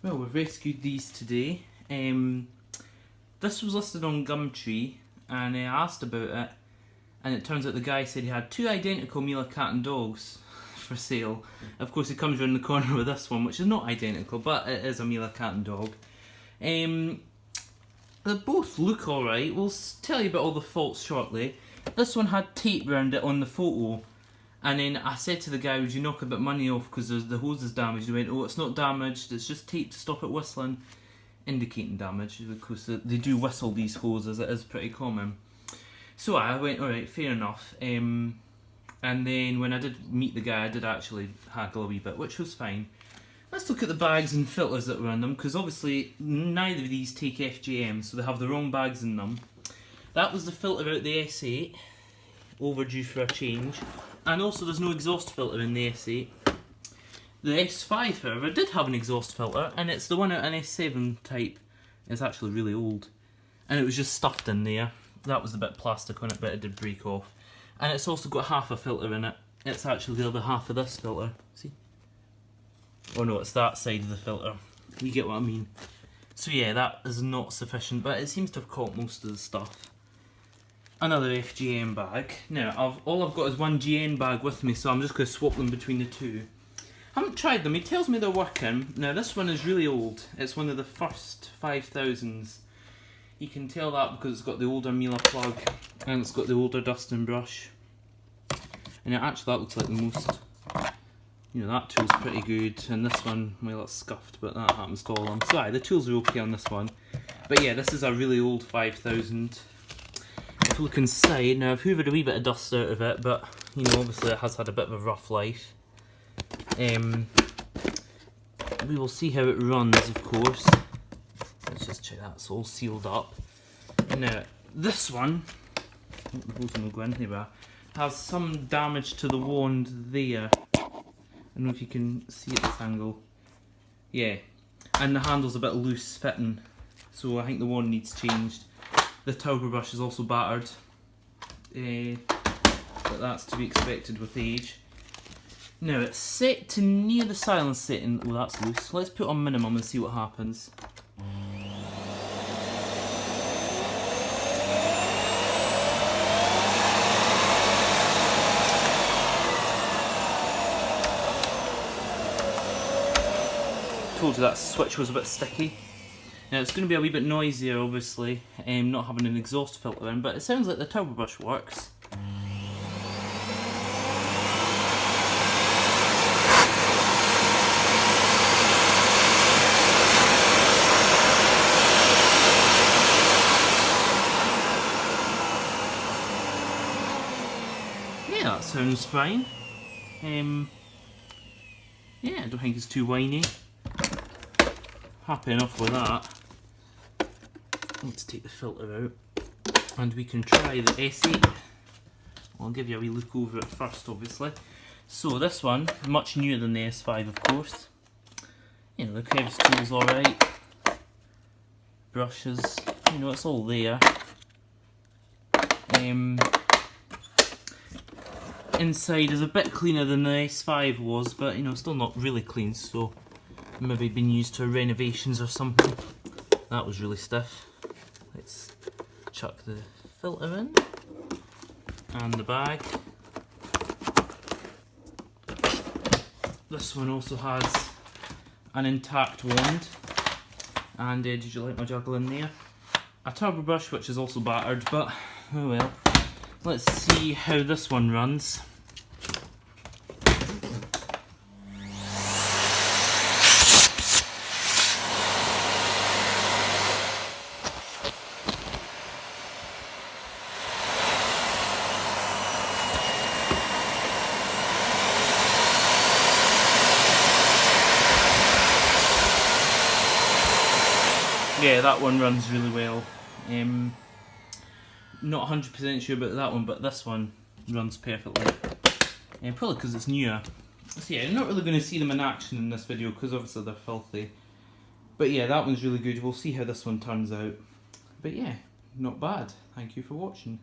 Well, we've rescued these today. This was listed on Gumtree, and I asked about it, and it turns out the guy said he had two identical Miele cat and dogs for sale. Of course, he comes around the corner with this one, which is not identical, but it is a Miele cat and dog. They both look alright. We'll tell you about all the faults shortly. This one had tape around it on the photo, and then I said to the guy, would you knock a bit of money off because the hose is damaged? He went, oh, it's not damaged, it's just tape to stop it whistling, indicating damage, because they do whistle, these hoses, it is pretty common. So I went, alright, fair enough. And then when I did meet the guy, I did actually haggle a wee bit, which was fine. Let's look at the bags and filters that were in them, because obviously neither of these take FGM, so they have the wrong bags in them. That was the filter out the S8, overdue for a change. And also there's no exhaust filter in the S8. The S5 however did have an exhaust filter, and it's the one out an S7 type. It's actually really old. And it was just stuffed in there. That was the bit of plastic on it, but it did break off. And it's also got half a filter in it. It's actually the other half of this filter. See? Oh no, it's that side of the filter. You get what I mean. So yeah, that is not sufficient, but it seems to have caught most of the stuff. Another FGM bag. Now, all I've got is one GN bag with me, so I'm just going to swap them between the two. I haven't tried them, he tells me they're working. Now this one is really old. It's one of the first 5000s. You can tell that because it's got the older Miele plug, and it's got the older dusting brush. And actually that looks like the most, you know, that tool's pretty good, and this one, well, it's scuffed, but that happens to all of them. So aye, the tools are okay on this one. But yeah, this is a really old 5000. If you look inside, now I've hoovered a wee bit of dust out of it, but you know, obviously it has had a bit of a rough life. We will see how it runs, of course. Let's just check that, it's all sealed up. Now, this one, the hose will go in anywhere, has some damage to the wand there. I don't know if you can see at this angle. Yeah, and the handle's a bit loose fitting, so I think the wand needs changed. The turbo brush is also battered, but that's to be expected with age. Now it's set to near the silence setting. Oh, that's loose. Let's put on minimum and see what happens. Told you that switch was a bit sticky. Now it's going to be a wee bit noisier, obviously, not having an exhaust filter in, but it sounds like the turbo brush works. Yeah, that sounds fine. Yeah, I don't think it's too whiny. Happy enough with that. Let's take the filter out and we can try the S8. I'll give you a wee look over it first, obviously. So this one, much newer than the S5 of course. You know, the crevice tool's alright. Brushes, you know, it's all there. Inside is a bit cleaner than the S5 was, but you know, still not really clean, so maybe been used for renovations or something. That was really stiff. Let's chuck the filter in and the bag. This one also has an intact wand, and did you like my juggle in there? A turbo brush which is also battered, but oh well. Let's see how this one runs. Yeah, that one runs really well. Not 100% sure about that one, but this one runs perfectly. Probably because it's newer. So yeah, I'm not really going to see them in action in this video because obviously they're filthy. But yeah, that one's really good. We'll see how this one turns out. But yeah, not bad. Thank you for watching.